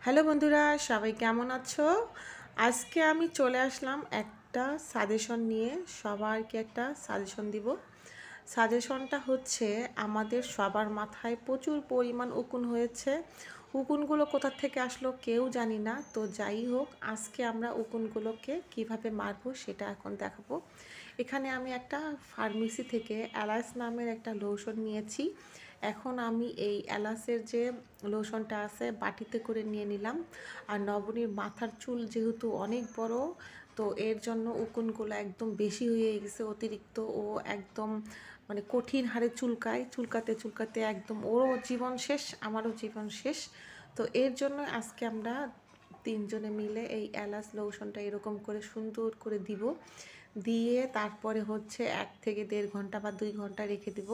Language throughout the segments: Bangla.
হ্যালো বন্ধুরা, সবাই কেমন আছো? আজকে আমি চলে আসলাম একটা সাজেশন নিয়ে। সবাইকে একটা সাজেশন দিব। সাজেশনটা হচ্ছে, আমাদের সবার মাথায় প্রচুর পরিমাণ উকুন হয়েছে। উকুনগুলো কোথা থেকে আসলো কেউ জানি না। তো যাই হোক, আজকে আমরা উকুনগুলোকে কিভাবে মারবো সেটা এখন দেখাবো। এখানে আমি একটা ফার্মেসি থেকে অ্যালাইস নামের একটা লোশন নিয়েছি। এখন আমি এই এলাচের যে লোশনটা আছে বাটিতে করে নিয়ে নিলাম। আর নবনীর মাথার চুল যেহেতু অনেক বড়, তো এর জন্য উকুনগুলো একদম বেশি হয়ে গেছে, অতিরিক্ত। ও একদম মানে কঠিন হারে চুলকায়, চুলকাতে চুলকাতে একদম ওরও জীবন শেষ, আমারও জীবন শেষ। তো এর জন্য আজকে আমরা তিনজনে মিলে এই এলাচ লোশনটা এরকম করে সুন্দর করে দিব। দিয়ে তারপরে হচ্ছে 1 থেকে 1.5 ঘন্টা বা 2 ঘন্টা রেখে দিব।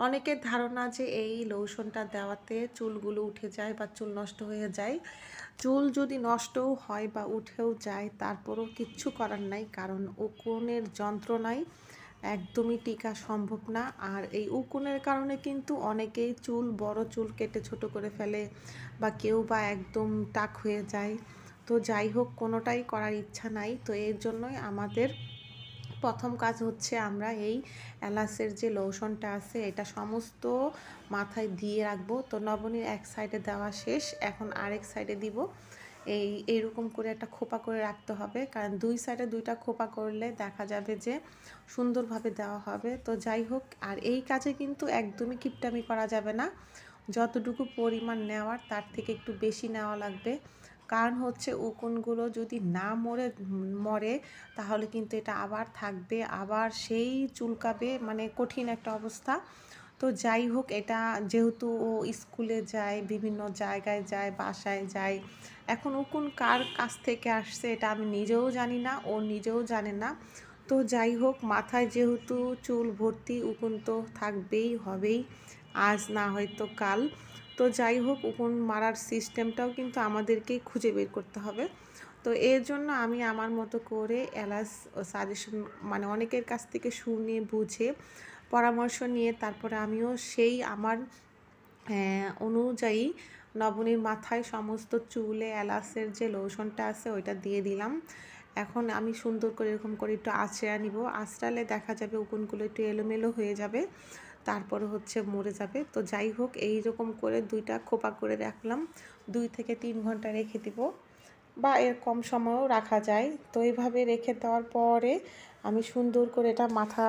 অনেকের ধারণা যে এই লোশনটা দেওয়াতে চুলগুলো উঠে যায় বা চুল নষ্ট হয়ে যায়। চুল যদি নষ্টও হয় বা উঠেও যায়, তারপরও কিচ্ছু করার নাই, কারণ উকুনের যন্ত্রণায় একদমই টিকা সম্ভব না। আর এই উকুনের কারণে কিন্তু অনেকেই চুল, বড় চুল কেটে ছোট করে ফেলে, বা কেউ বা একদম টাক হয়ে যায়। তো যাই হোক, কোনোটাই করার ইচ্ছা নাই। তো এর জন্যই আমাদের প্রথম কাজ হচ্ছে, আমরা এই এলাচের যে লোশনটা আছে এটা সমস্ত মাথায় দিয়ে রাখবো। তো নবনীর এক সাইডে দেওয়া শেষ, এখন আরেক সাইডে দিব। এইরকম করে একটা খোপা করে রাখতে হবে, কারণ দুই সাইডে দুইটা খোপা করলে দেখা যাবে যে সুন্দরভাবে দেওয়া হবে। তো যাই হোক, আর এই কাজে কিন্তু একদমই কিপটামি করা যাবে না। যতটুকু পরিমাণ নেওয়ার তার থেকে একটু বেশি নেওয়া লাগবে। কারণ হচ্ছে উকুনগুলো যদি না মরে তাহলে কিন্তু এটা আবার থাকবে, আবার সেই চুলকাবে, মানে কঠিন একটা অবস্থা। তো যাই হোক, এটা যেহেতু ও স্কুলে যায়, বিভিন্ন জায়গায় যায়, বাসায় যায়, এখন উকুন কার কাছ থেকে আসছে এটা আমি নিজেও জানি না, ও নিজেও জানে না। তো যাই হোক, মাথায় যেহেতু চুল ভর্তি, উকুন তো থাকবেই, হবেই, আজ না হয়তো কাল। তো যাই হোক, উকুন মারার সিস্টেমটাও কিন্তু আমাদেরকেই খুঁজে বের করতে হবে। তো এর জন্য আমি আমার মতো করে এলাচ সাজেশন, মানে অনেকের কাছ থেকে শুনে বুঝে পরামর্শ নিয়ে তারপরে আমিও সেই আমার অনুযায়ী নবনীর মাথায় সমস্ত চুলে এলাচের যে লোশনটা আছে ওইটা দিয়ে দিলাম। এখন আমি সুন্দর করে এরকম করে একটু আঁচড়া নিব। আঁচড়ালে দেখা যাবে উকুনগুলো একটু এলোমেলো হয়ে যাবে, তারপরে হচ্ছে মরে যাবে। তো যাই হোক, এইরকম করে দুইটা খোপা করে রাখলাম। 2 থেকে 3 ঘন্টা রেখে দিব, বা এর কম সময়ও রাখা যায়। তো এইভাবে রেখে দেওয়ার পরে আমি সুন্দর করে এটা মাথা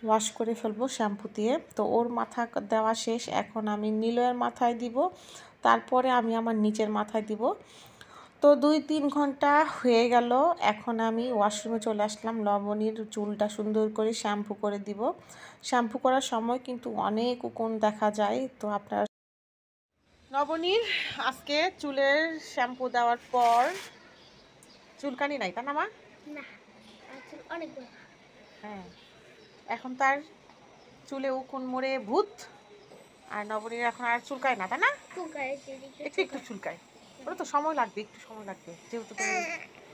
ওয়াশ করে ফেলবো শ্যাম্পু দিয়ে। তো ওর মাথা দেওয়া শেষ, এখন আমি নীলয়ের মাথায় দিব, তারপরে আমি আমার নিচের মাথায় দিব। তো 2-3 ঘন্টা হয়ে গেল, এখন আমি ওয়াশরুমে চলে আসলাম। নবনীর চুলটা সুন্দর করে শ্যাম্পু করে দিব। শ্যাম্পু করার সময় কিন্তু অনেক উকুন দেখা যায়। তো আপনারা নবনীর আজকে চুলের শ্যাম্পু দেওয়ার পর চুলকানি নাই, তা না মা? না, চুল অনেক বড়। হ্যাঁ, এখন তার চুলে উকুন মরে ভূত। আর নবনীর এখন আর চুলকায় না, তাই না? চুলকায়, একটু একটু চুলকায়। ওটা তো সময় লাগবে, একটু সময় লাগবে, যেহেতু তুমি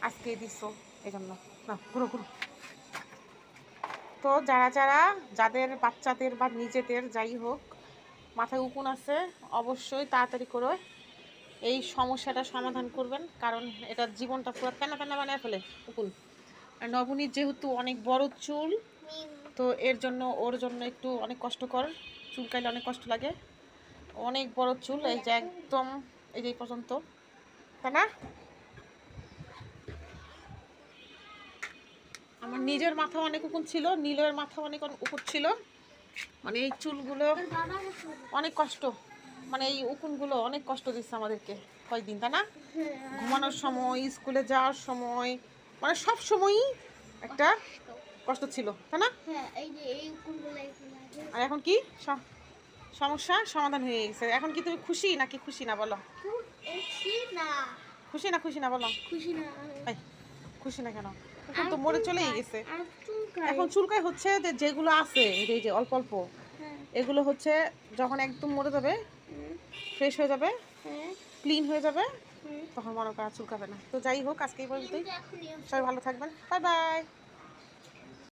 আজকে দিচ্ছো এই জন্য। না, ঘুরো ঘুরো। তো যাদের বাচ্চাদের বা নিজেদের যাই হোক মাথায় উকুন আছে, অবশ্যই তাড়াতাড়ি করে এই সমস্যাটা সমাধান করবেন, কারণ এটা জীবনটা পুরো টানা টানা বানিয়ে ফেলে উকুন। আর নবনীর যেহেতু অনেক বড় চুল, তো এর জন্য ওর জন্য একটু অনেক কষ্টকর, চুলকাইলে অনেক কষ্ট লাগে। অনেক বড় চুল, এই যে একদম এই যে পর্যন্ত, তাই না? আমার নিজের মাথা অনেক উকুন ছিল, নীলের মাথা অনেক উকুন ছিল। মানে এই চুলগুলো অনেক কষ্ট, মানে এই উকুনগুলো অনেক কষ্ট দিচ্ছে আমাদেরকে কয়েকদিন, তাই না? ঘুমানোর সময়, স্কুলে যাওয়ার সময়, মানে সব সময়ই একটা কষ্ট ছিল, তাই না? আর এখন কি সমস্যা সমাধান হয়ে গেছে। এখন কি তুমি খুশি নাকি খুশি না বলো? খুশি না খুশি না বলো? খুশি না কেন? উকুন তো মরে চলেই গেছে। এখন চুলকাই হচ্ছে যে যেগুলো আছে, এই যে অল্প অল্প, এগুলো হচ্ছে যখন একদম মরে যাবে, ফ্রেশ হয়ে যাবে, ক্লিন হয়ে যাবে, তখন মনে করা চুলকাবে না। তো যাই হোক, আজকে এই পর্যন্তই। সবাই ভালো থাকবেন, বাই বাই।